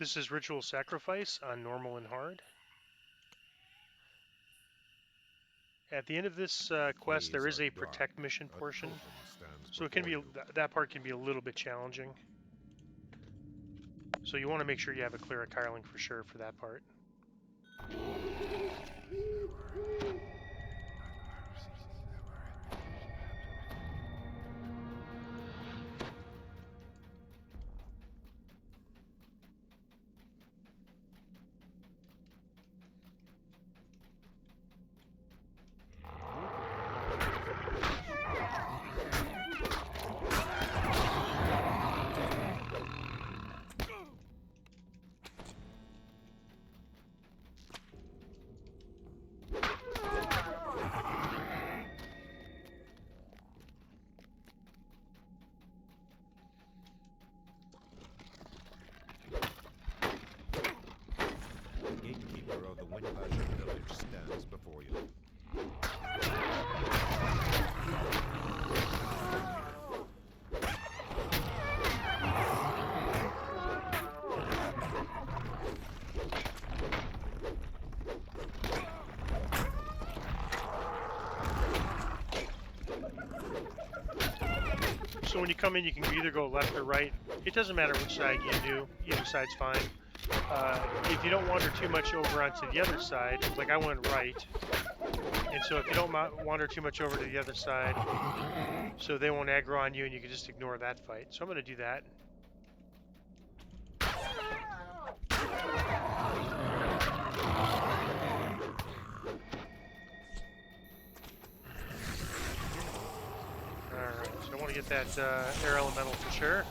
This is Ritual Sacrifice on normal and hard. At the end of this quest, there is a protect mission portion, so it can be that part can be a little bit challenging. So you want to make sure you have a clear Kyling for sure for that part. So when you come in, you can either go left or right. It doesn't matter which side you do. Either side's fine. If you don't wander too much over onto the other side, like I went right, and so if you don't wander too much over to the other side, so they won't aggro on you and you can just ignore that fight. So I'm going to do that. Alright, so I want to get that air elemental for sure.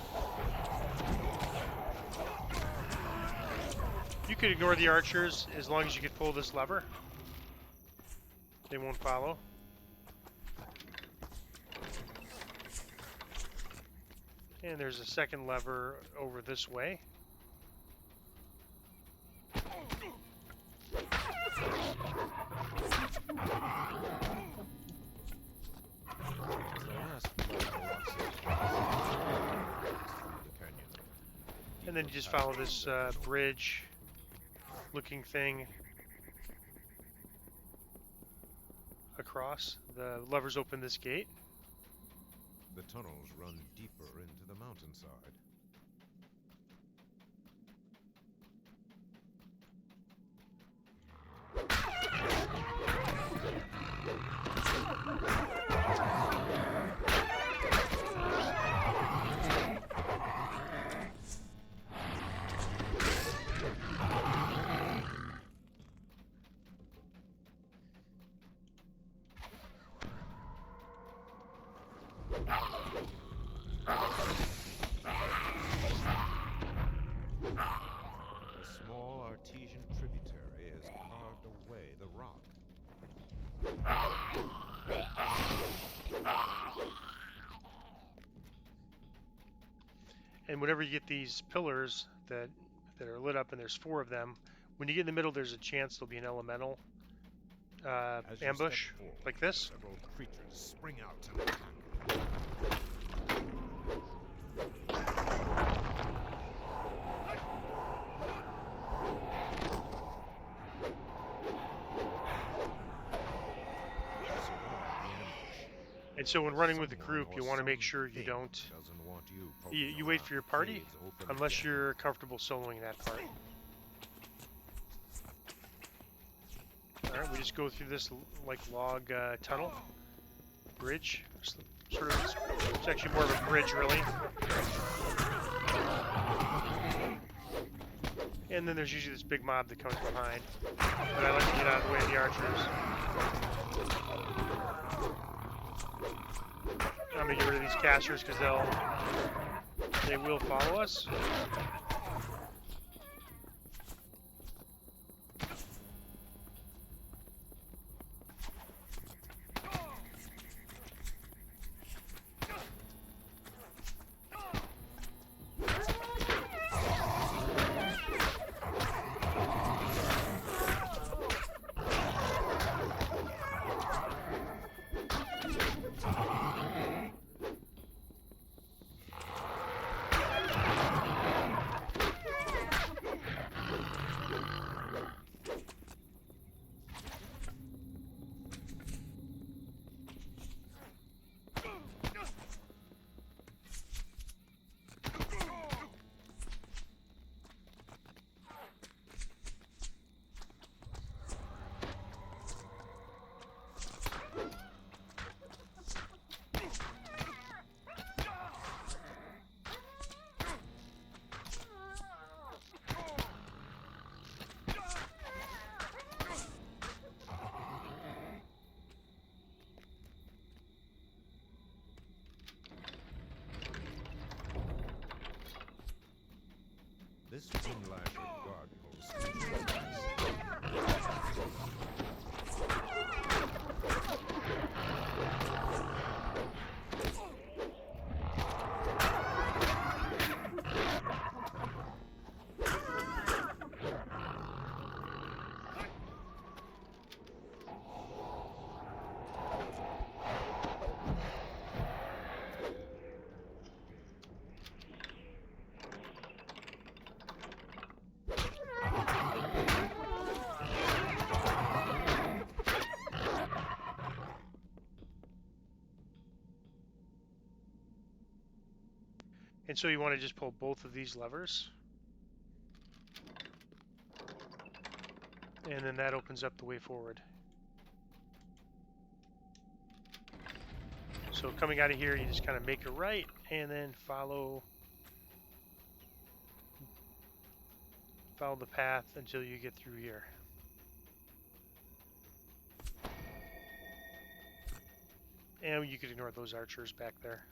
You could ignore the archers as long as you could pull this lever. They won't follow. And there's a second lever over this way. And then you just follow this bridge looking thing across. The levers open this gate. The tunnels run deeper into the mountainside. And whenever you get these pillars that are lit up, and there's 4 of them, when you get in the middle, there's a chance there'll be an elemental ambush forward, like this. Several creatures spring out to attack. And so when running with the group, you want to make sure you don't... You wait for your party, unless you're comfortable soloing that part. Alright, we just go through this like log tunnel. Bridge. Sort of, it's actually more of a bridge, really. And then there's usually this big mob that comes behind. But I like to get out of the way of the archers. I'm gonna get rid of these casters because they will follow us. This twin lasher guard post features And so you want to just pull both of these levers. And then that opens up the way forward. So coming out of here, you just kind of make a right and then follow the path until you get through here. And you could ignore those archers back there.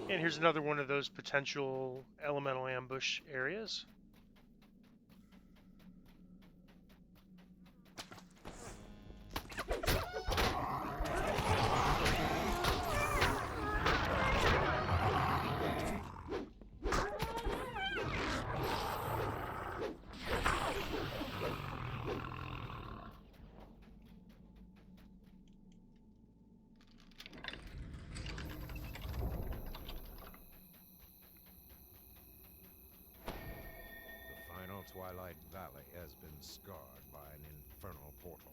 And here's another one of those potential elemental ambush areas. Twilight Valley has been scarred by an infernal portal.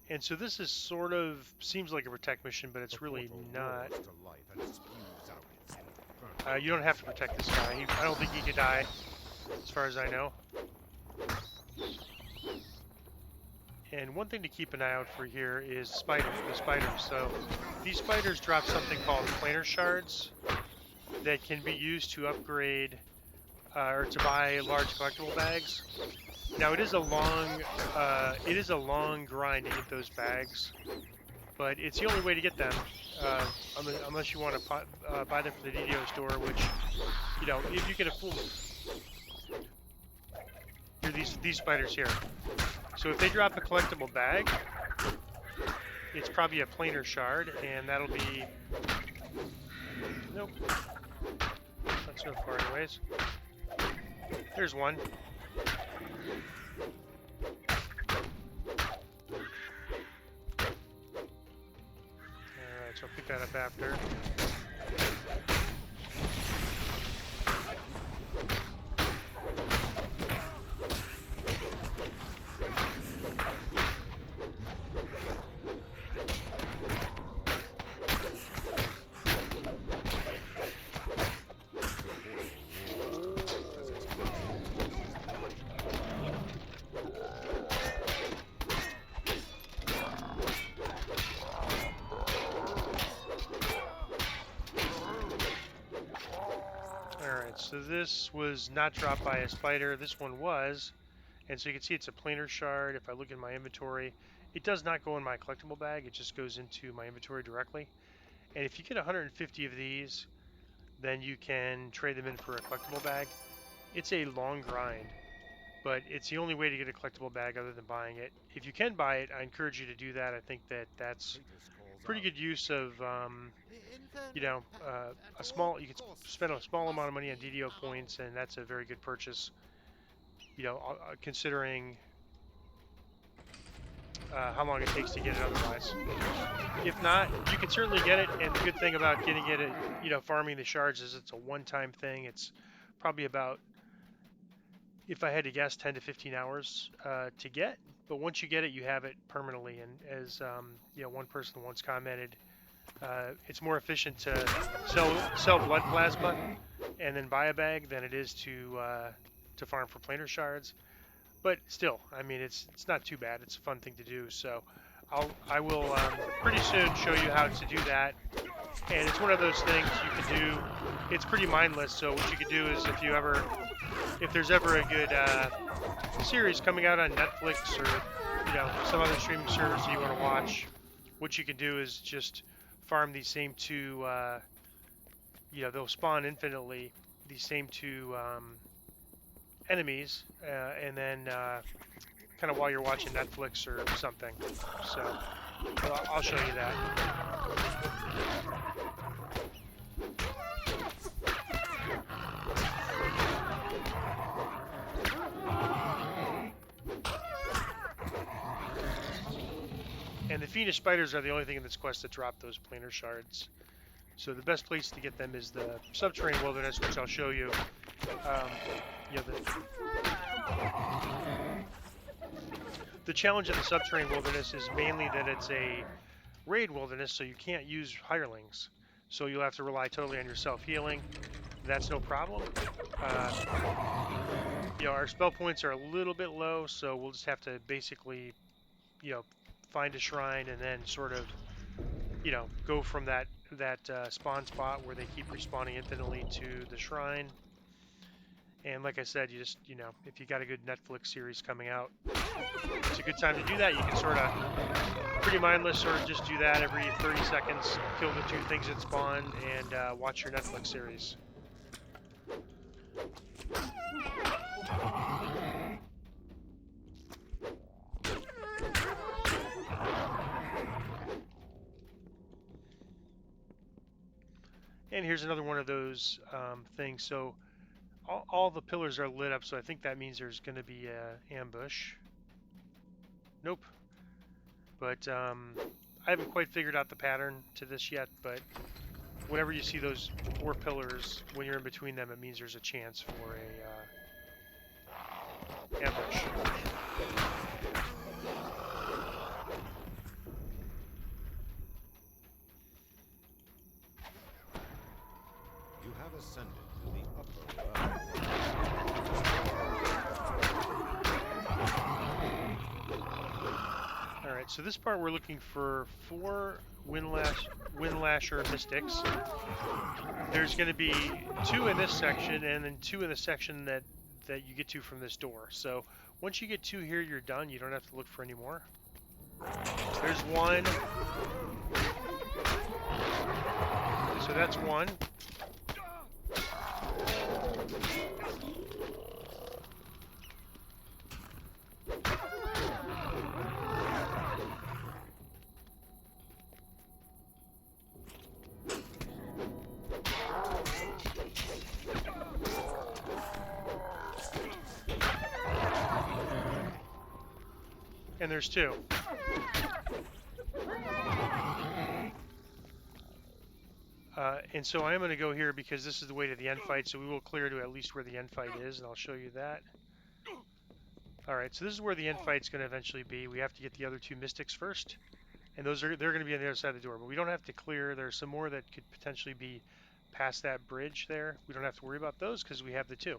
And so this is sort of, seems like a protect mission, but it's really not. To life and spews out its infernal You don't have to protect this guy. I don't think he could die, as far as I know. And one thing to keep an eye out for here is the spiders. So these spiders drop something called planar shards that can be used to upgrade or to buy large collectible bags. Now it is a long grind to get those bags, but it's the only way to get them, unless you want to buy them from the DDO store, which, you know, if you can afford. Here, these spiders here. So if they drop a collectible bag, it's probably a planar shard, and that'll be, nope, not so far anyways. There's one. Alright, so I'll pick that up after. So this was not dropped by a spider. This one was. And so you can see it's a planar shard. If I look in my inventory, it does not go in my collectible bag. It just goes into my inventory directly. And if you get 150 of these, then you can trade them in for a collectible bag. It's a long grind, but it's the only way to get a collectible bag other than buying it. If you can buy it, I encourage you to do that. I think that that's pretty good use of, you know, you can spend a small amount of money on DDO points, and that's a very good purchase, you know, considering how long it takes to get it otherwise. If not, you can certainly get it, and the good thing about getting it, you know, farming the shards is it's a one-time thing. It's probably about, if I had to guess, 10 to 15 hours to get, but once you get it, you have it permanently. And as you know, one person once commented, it's more efficient to sell blood plasma and then buy a bag than it is to farm for planar shards. But still, I mean, it's not too bad. It's a fun thing to do. So I will pretty soon show you how to do that. And it's one of those things you can do. It's pretty mindless. So what you can do is if there's ever a good series coming out on Netflix or some other streaming service that you want to watch, what you can do is just farm these same two. They'll spawn infinitely. These same two enemies, and then kind of while you're watching Netflix or something. So I'll show you that. And the fiendish spiders are the only thing in this quest that drop those planar shards. So the best place to get them is the subterranean wilderness, which I'll show you. The challenge of the subterranean wilderness is mainly that it's a raid wilderness, so you can't use hirelings. So you'll have to rely totally on your self-healing. That's no problem. Our spell points are a little bit low, so we'll just have to basically, find a shrine and then sort of, go from that spawn spot where they keep respawning infinitely to the shrine. And like I said, you just, if you got a good Netflix series coming out, it's a good time to do that. You can sort of, pretty mindless, sort of just do that every 30 seconds, kill the two things that spawn, and watch your Netflix series. And here's another one of those things. So all the pillars are lit up, so I think that means there's going to be an ambush. Nope. But I haven't quite figured out the pattern to this yet, but whenever you see those 4 pillars, when you're in between them, it means there's a chance for a ambush. You have ascended to the upper level. Alright, so this part we're looking for 4 Windlasher Mystics. There's going to be 2 in this section, and then 2 in the section that you get to from this door. So once you get 2 here, you're done. You don't have to look for any more. There's 1. So that's 1. And there's 2. And so I am going to go here because this is the way to the end fight, so we will clear to at least where the end fight is, and I'll show you that. Alright, so this is where the end fight's going to eventually be. We have to get the other 2 mystics first, and they're going to be on the other side of the door, but we don't have to clear. There's some more that could potentially be past that bridge there. We don't have to worry about those because we have the 2.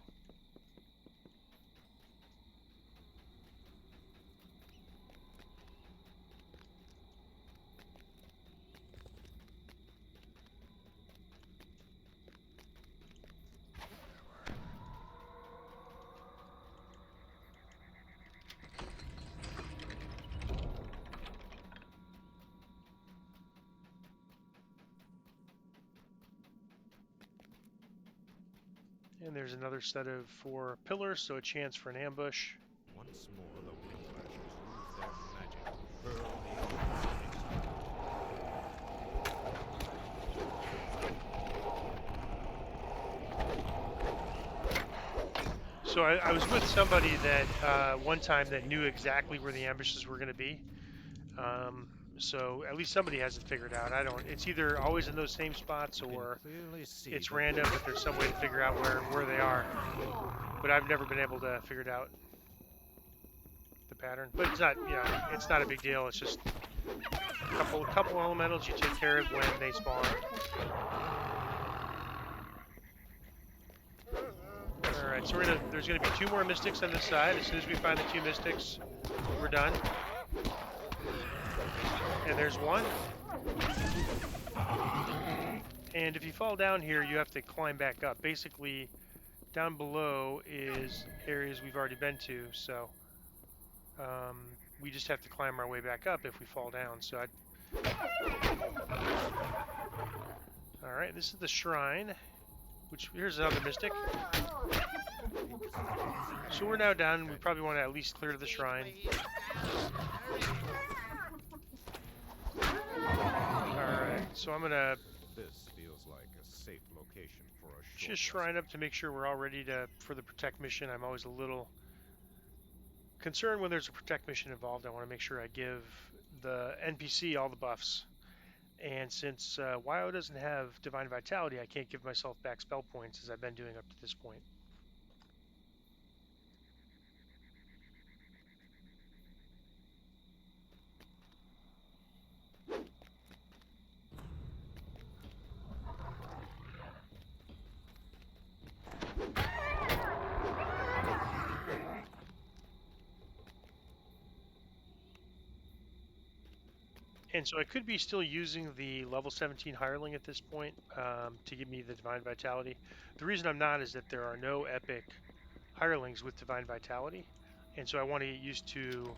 And there's another set of 4 pillars, so a chance for an ambush. Once more, the Windlashers use their magic to hurl the So I was with somebody that one time that knew exactly where the ambushes were going to be. So at least somebody has it figured out. I don't. It's either always in those same spots or it's random, but there's some way to figure out where they are. But I've never been able to figure it out, the pattern. But it's not, it's not a big deal. It's just a couple elementals you take care of when they spawn. All right, so there's gonna be 2 more mystics on this side. As soon as we find the 2 mystics, we're done. And there's one. And if you fall down here, you have to climb back up. Basically, down below is areas we've already been to, so we just have to climb our way back up if we fall down. So all right, this is the shrine, which here's another mystic. So we're now down. We probably want to at least clear the shrine. Alright, so I'm gonna This feels like a safe location for a short just shrine up to make sure we're all ready for the protect mission. I'm always a little concerned when there's a protect mission involved. I want to make sure I give the NPC all the buffs. And since WoW doesn't have Divine Vitality, I can't give myself back spell points as I've been doing up to this point. And so I could be still using the level 17 hireling at this point to give me the Divine Vitality. The reason I'm not is that there are no epic hirelings with Divine Vitality, and so I want to get used to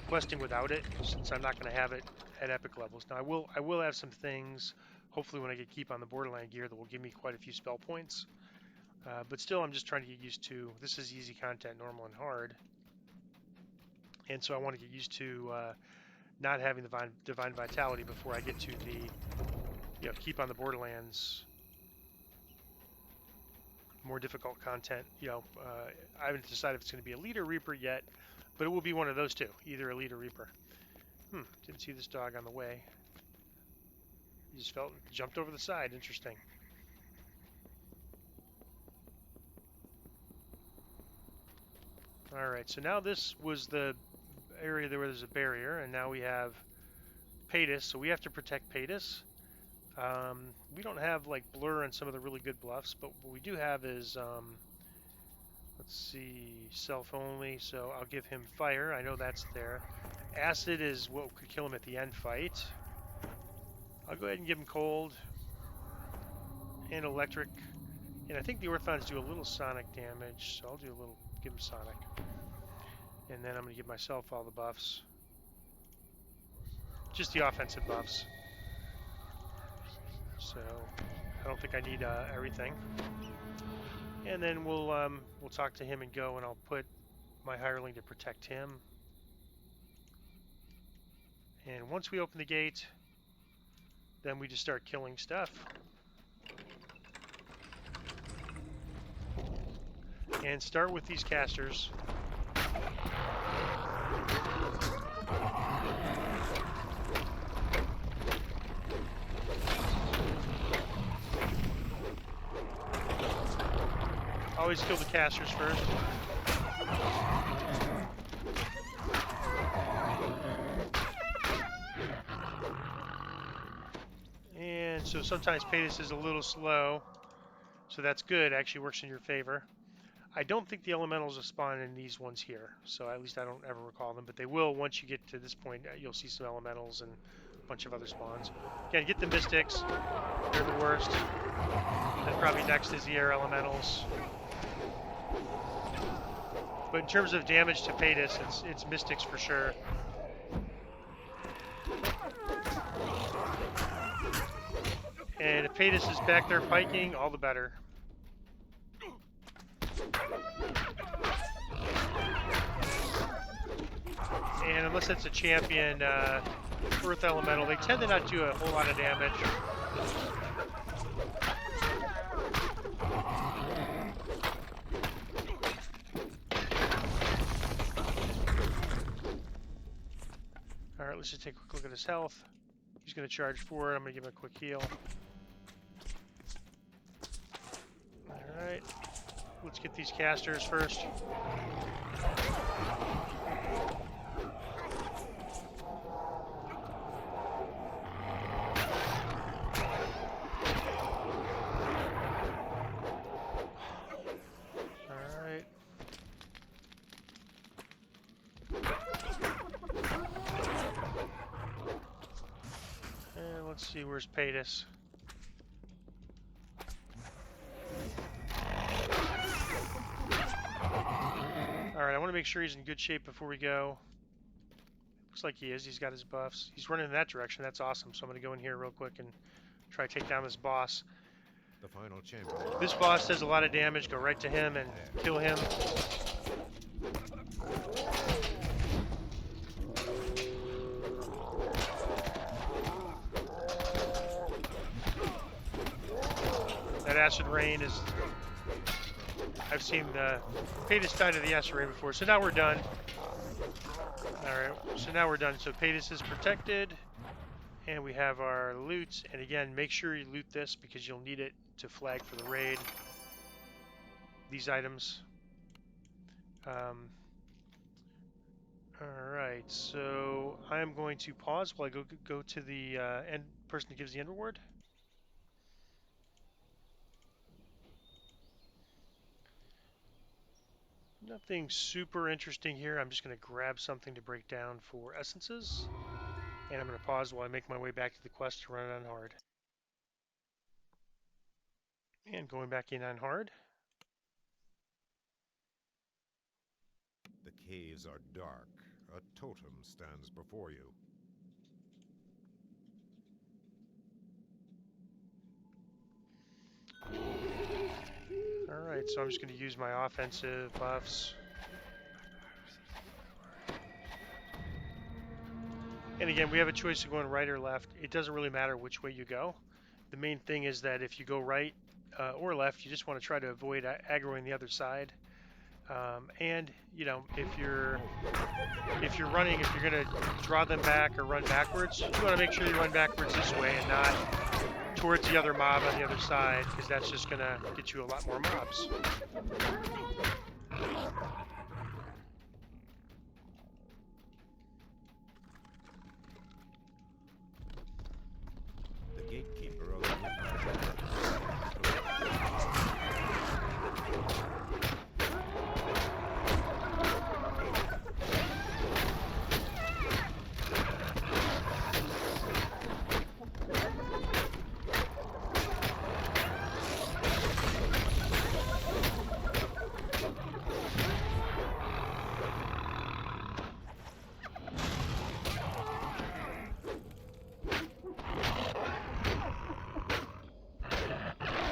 questing without it, since I'm not going to have it at epic levels. Now I will have some things, hopefully when I get keep on the Borderland gear, that will give me quite a few spell points. But still, I'm just trying to get used to, this is easy content, normal and hard. And so I want to get used to not having the Divine Vitality before I get to the, keep on the Borderlands more difficult content. I haven't decided if it's going to be Elite or Reaper yet, but it will be one of those two, either Elite or Reaper. Didn't see this dog on the way. He just jumped over the side. Interesting. All right, so now this was the area where there's a barrier, and now we have Paytas, so we have to protect Paytas. We don't have like blur and some of the really good bluffs, but what we do have is, let's see, self only, so I'll give him fire. I know that's there. Acid is what could kill him at the end fight. I'll go ahead and give him cold and electric, and I think the Orthons do a little sonic damage, so I'll give him sonic. And then I'm going to give myself all the buffs. Just the offensive buffs. So I don't think I need everything. And then we'll talk to him and go, and I'll put my hireling to protect him. And once we open the gate, then we just start killing stuff. And start with these casters. Always kill the casters first. And so sometimes Paytas is a little slow, so that's good. It actually works in your favor. I don't think the elementals will spawn in these ones here, so at least I don't ever recall them, but they will once you get to this point. You'll see some elementals and a bunch of other spawns. Again, get the mystics. They're the worst. And probably next is the air elementals. But in terms of damage to Paytas, it's mystics for sure. And if Paytas is back there piking, all the better. And unless it's a champion Earth Elemental, they tend to not do a whole lot of damage. Alright, let's just take a quick look at his health. He's going to charge forward. I'm going to give him a quick heal. Alright, let's get these casters first. let's see, where's Paytas? Alright, I want to make sure he's in good shape before we go. Looks like he is. He's got his buffs. He's running in that direction. That's awesome. So I'm going to go in here real quick and try to take down this boss. The final champion. This boss does a lot of damage. Go right to him and kill him. That acid rain is... I've seen the Paytas die to the acid rain before. So now we're done. Alright, so now we're done. So Paytas is protected. And we have our loot. And again, make sure you loot this because you'll need it to flag for the raid. These items. Alright, so I'm going to pause while I go to the end person who gives the end reward. Nothing super interesting here. I'm just going to grab something to break down for essences. And I'm going to pause while I make my way back to the quest to run it on hard. And going back in on hard. The caves are dark. A totem stands before you. Alright, so I'm just going to use my offensive buffs. And again, we have a choice of going right or left. It doesn't really matter which way you go. The main thing is that if you go right or left, you just want to try to avoid aggroing the other side. And you know, if you're running, if you're going to draw them back or run backwards, you want to make sure you run backwards this way and not towards the other mob on the other side, because that's just going to get you a lot more mobs. The gatekeeper of the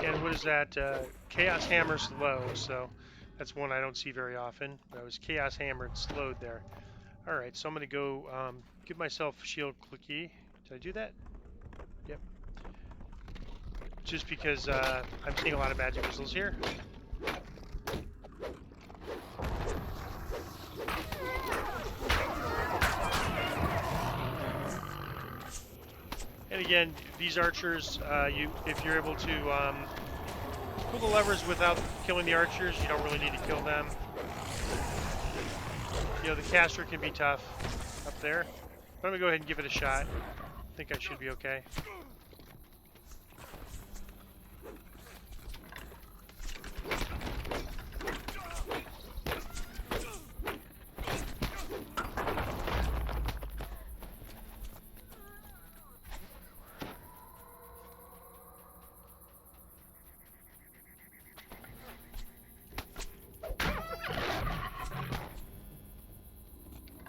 And what is that? Chaos Hammer's low, so that's one I don't see very often. But I was Chaos Hammered slowed there. Alright, so I'm going to go give myself a shield clicky. Did I do that? Yep. Just because I'm seeing a lot of magic missiles here. And again, these archers, if you're able to pull the levers without killing the archers, you don't really need to kill them. You know, the caster can be tough up there. But I'm going to go ahead and give it a shot. I think I should be okay.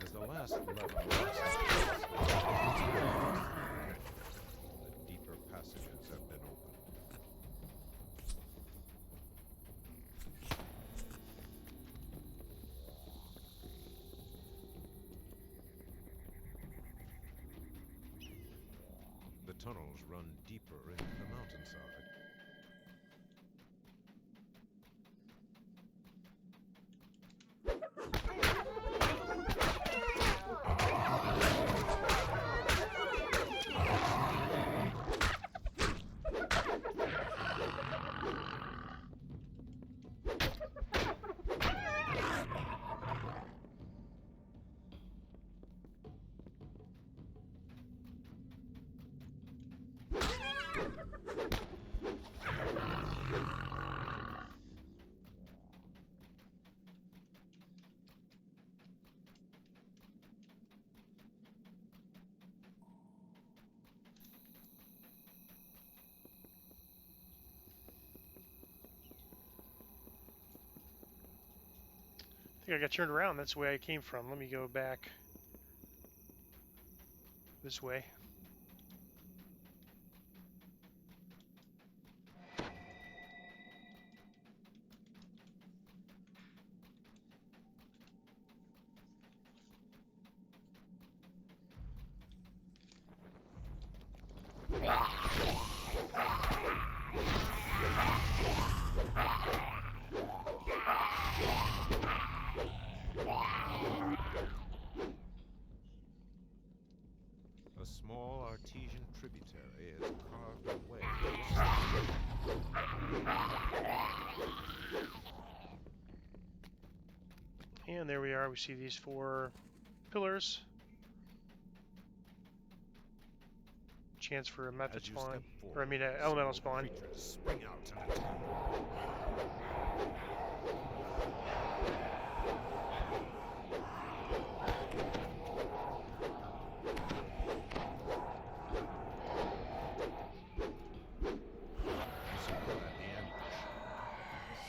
As the last level, the deeper passages have been opened. The tunnels run deeper into the mountainside. I think I got turned around. That's the way I came from. Let me go back this way. A small artesian tributary is carved away. And there we are. We see these 4 pillars. Chance for a method spawn, or I mean an elemental spawn. Spring out and attack.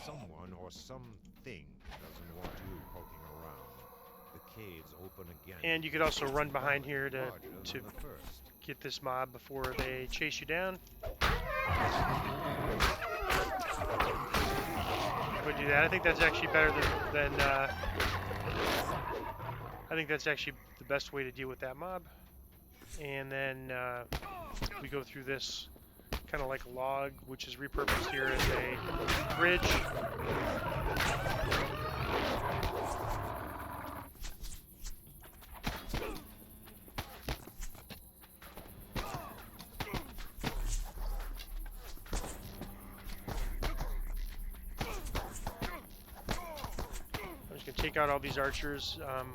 Someone or something doesn't want you poking around. The caves open again. And you could also run behind here to Larger than the first. get this mob before they chase you down. Would do that. I think that's actually better than I think that's actually the best way to deal with that mob. And then we go through this kind of like a log, which is repurposed here as a bridge. I'm just going to take out all these archers. At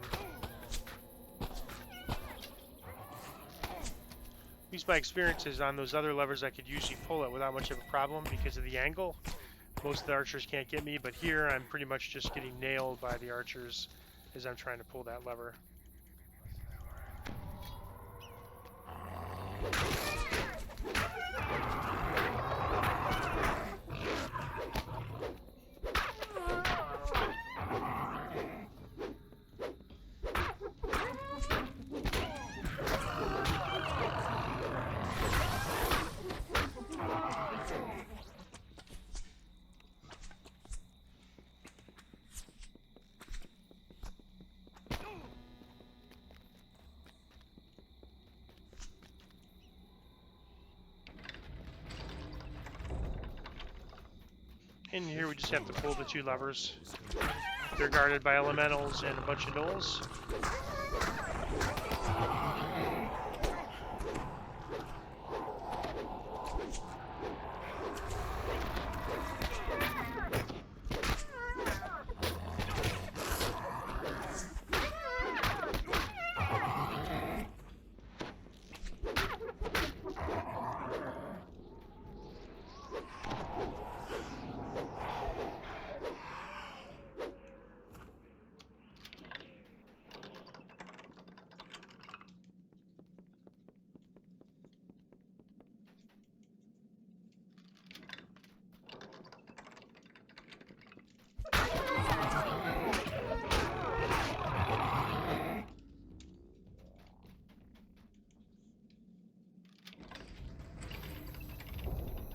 least my experiences on those other levers, I could usually pull it without much of a problem because of the angle. Most of the archers can't get me, but here I'm pretty much just getting nailed by the archers as I'm trying to pull that lever. In here we just have to pull the 2 levers. They're guarded by elementals and a bunch of gnolls.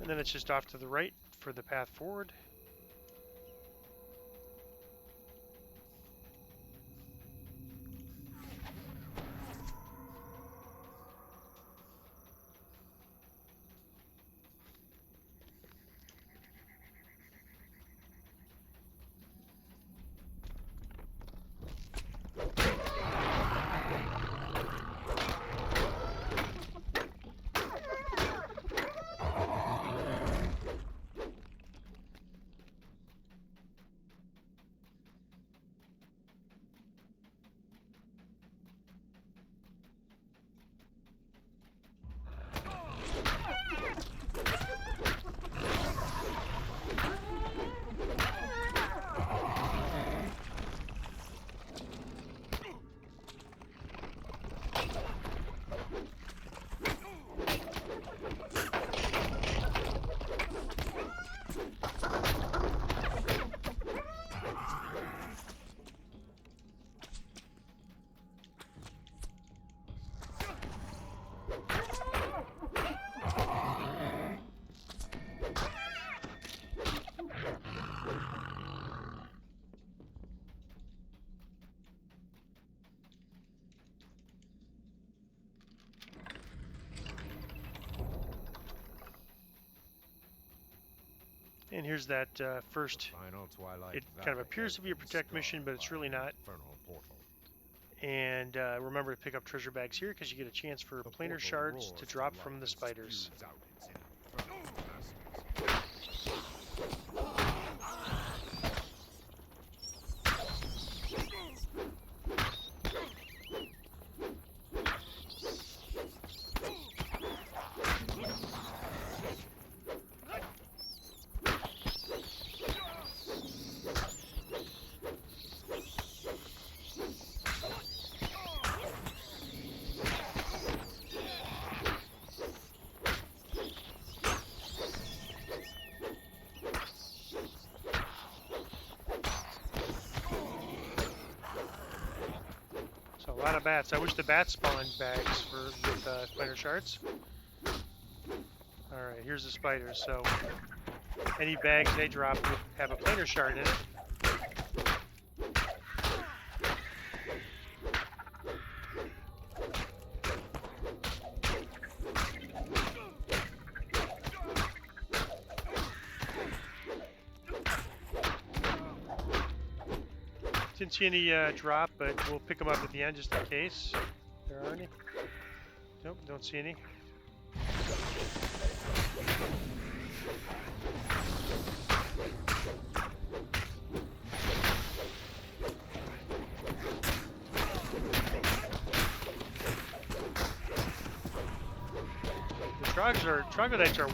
And then it's just off to the right for the path forward. And here's that first. Final twilight It kind of valley appears to be a has been protect mission, but scarred it's by really an not. infernal portal. And remember to pick up treasure bags here because you get a chance for The planar portal shards roars to drop from life the and spiders. spews out its infernal masters. So a lot of bats. I wish the bats spawned bags with planar shards. Alright, here's the spiders. So any bags they drop would have a planar shard in it. Didn't see any drop, but we'll pick them up at the end just in case there are any. Nope, don't see any. The troglodytes are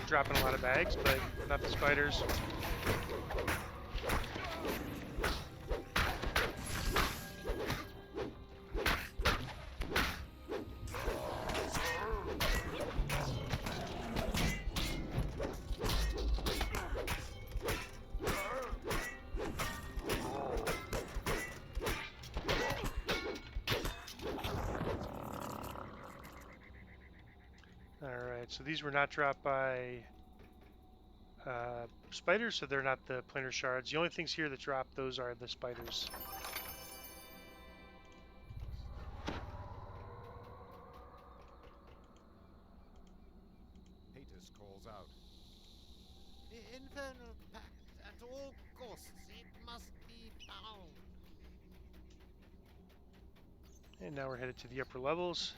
dropping a lot of bags, but not the spiders. Alright, so these were not dropped by spiders, so they're not the planar shards. The only things here that drop those are the spiders. Hatus calls out. The infernal pact at all costs. It must be bound. And now we're headed to the upper levels.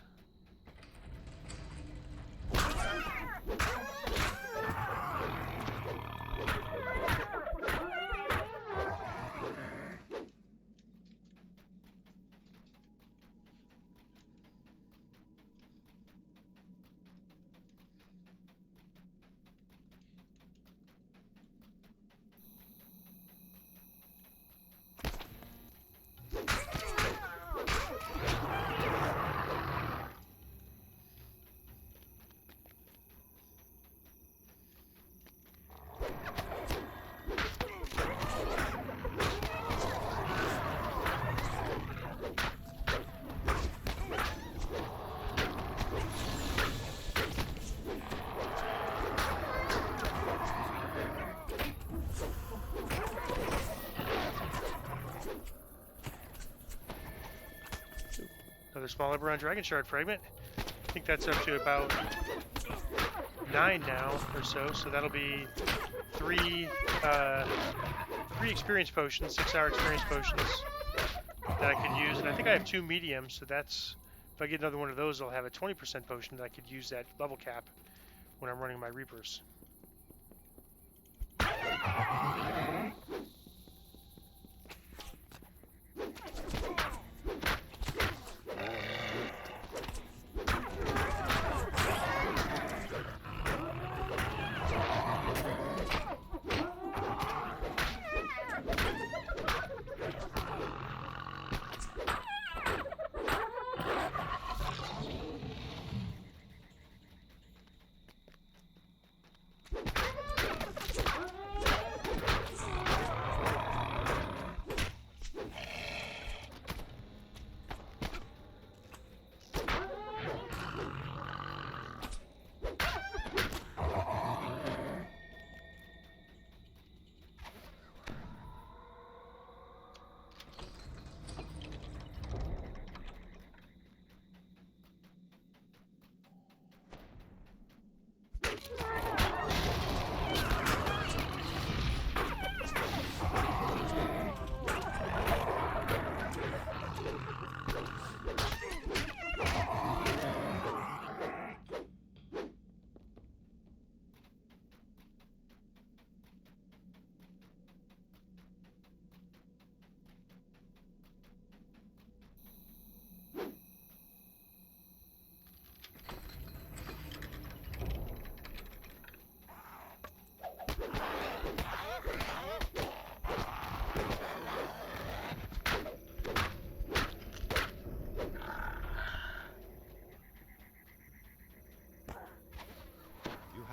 Another small Eberron Dragon Shard fragment. I think that's up to about 9 now or so. So that'll be three experience potions, 6-hour experience potions that I could use. And I think I have 2 mediums, so that's, if I get another one of those, I'll have a 20% potion that I could use that level cap when I'm running my Reapers.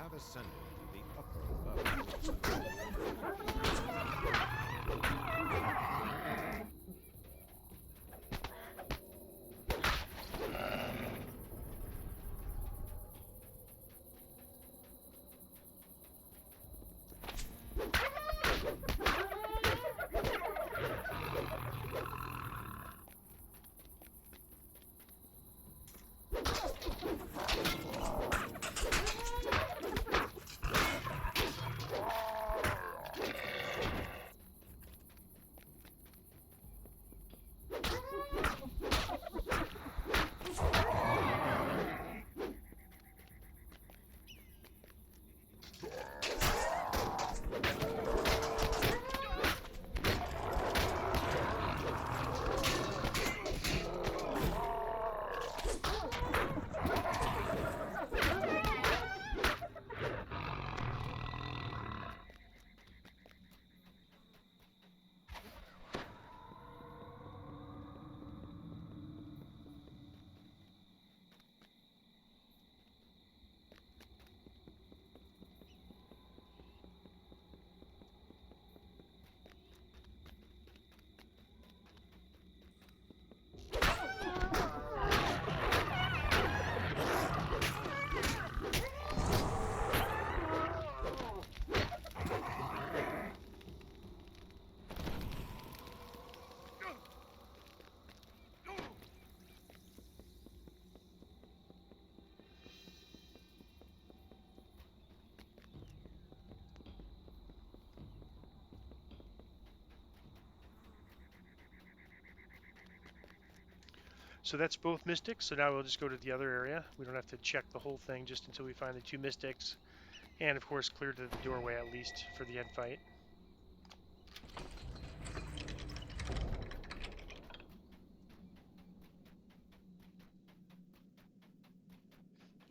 have ascended to the upper level. So that's both mystics. So now we'll just go to the other area. We don't have to check the whole thing just until we find the 2 mystics. And of course clear to the doorway at least for the end fight.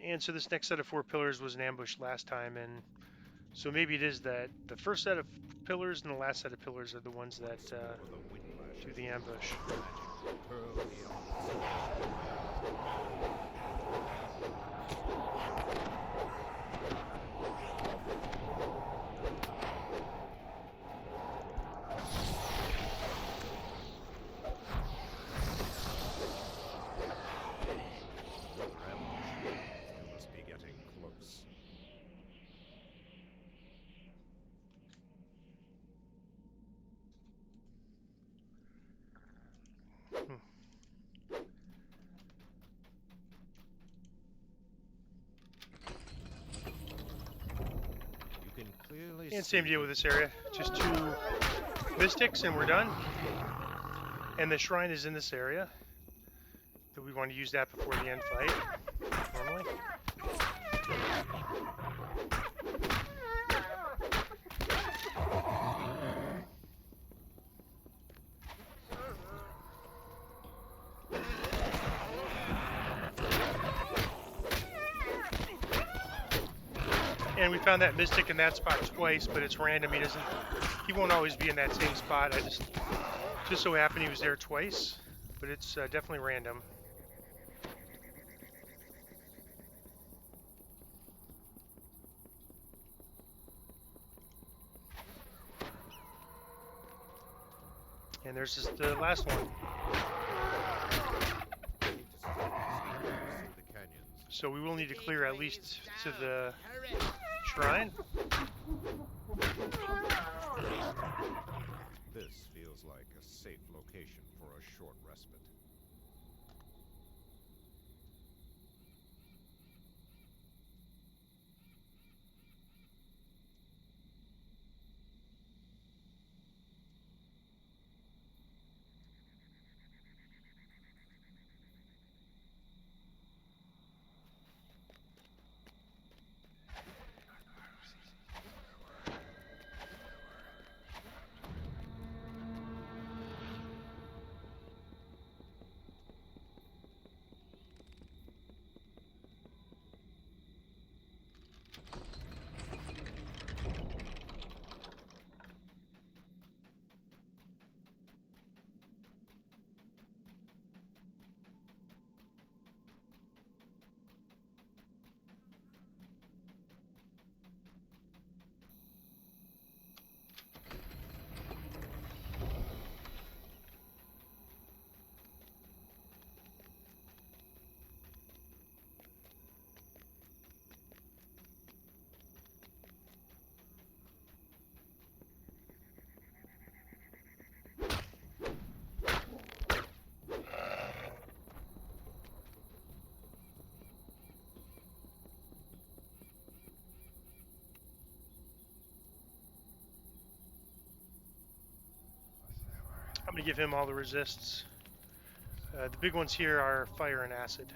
And so this next set of 4 pillars was an ambush last time, and so maybe it is that the first set of pillars and the last set of pillars are the ones that do the ambush. And same deal with this area. Just 2 mystics and we're done. And the shrine is in this area. So we want to use that before the end fight, normally. And we found that mystic in that spot twice, but it's random. He won't always be in that same spot. I just so happened he was there twice, but it's definitely random. And there's just the last one. So we will need to clear at least to the shrine. This feels like a safe location for a short respite. going to give him all the resists. The big ones here are fire and acid.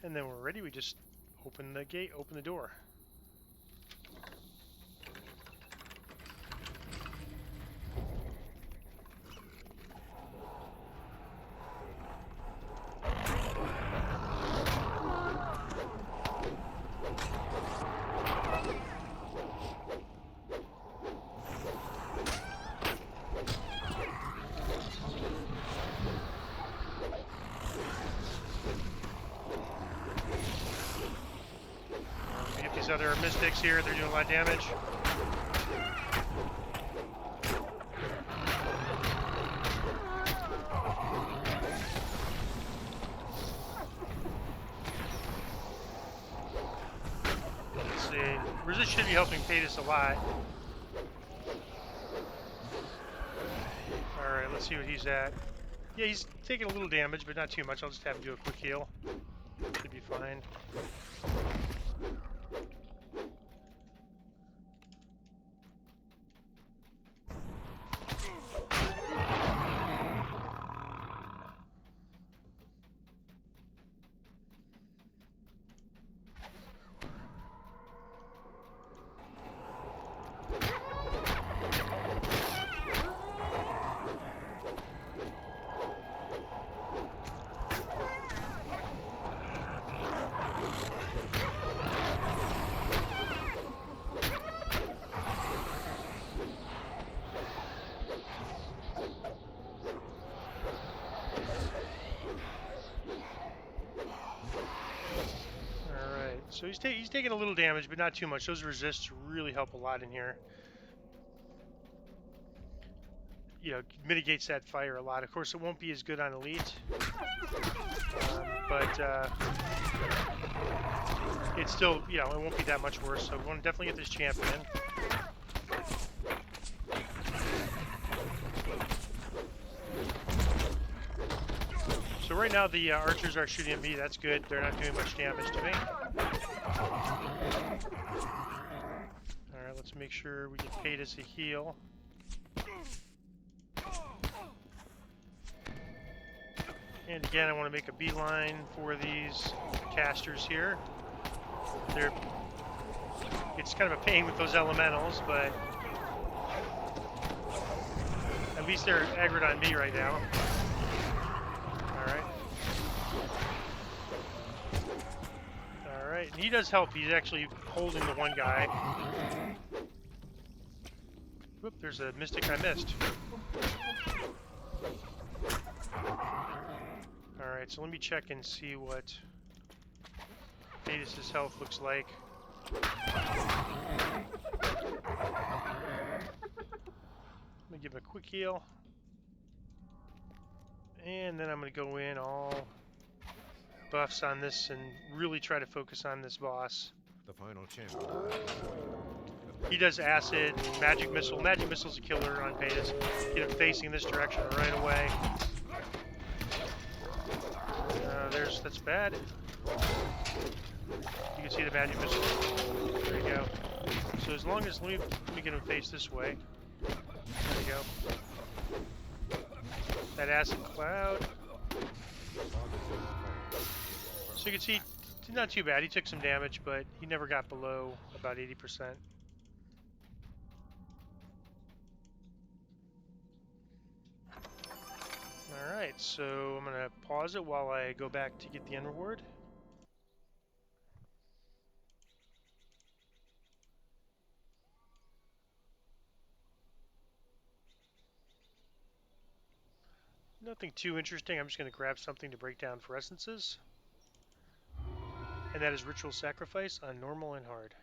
And then we're ready. We just open the gate, open the door. We get these other mystics here. They're doing a lot of damage. Let's see. Resist should be helping Paytas a lot. Alright, let's see what he's at. Yeah, he's taking a little damage, but not too much. I'll just have him do a quick heal. Should be fine. So he's taking a little damage, but not too much. Those resists really help a lot in here. You know, mitigates that fire a lot. Of course, it won't be as good on Elite, but it's still, you know, it won't be that much worse. So we want to definitely get this champion. So right now the archers are shooting at me. That's good. They're not doing much damage to me. Alright, let's make sure we get Paytas a heal. And again, I want to make a beeline for these casters here. It's kind of a pain with those elementals, but at least they're aggroed on me right now. Alright. Alright, and he does help. He's actually holding the one guy. Whoop, there's a mystic I missed. Alright, so let me check and see what Paytas' health looks like. Let me give him a quick heal. And then I'm going to go in all buffs on this and really try to focus on this boss. The final champion. He does acid, magic missile. Magic missile's a killer on Paytas. Get him facing this direction right away. That's bad. You can see the magic missile. There you go. So as long as, let me get him face this way. There you go. That acid cloud. So you can see, not too bad. He took some damage, but he never got below about 80%. Alright, so I'm going to pause it while I go back to get the end reward. Nothing too interesting. I'm just going to grab something to break down fluorescences. And that is Ritual Sacrifice on normal and hard.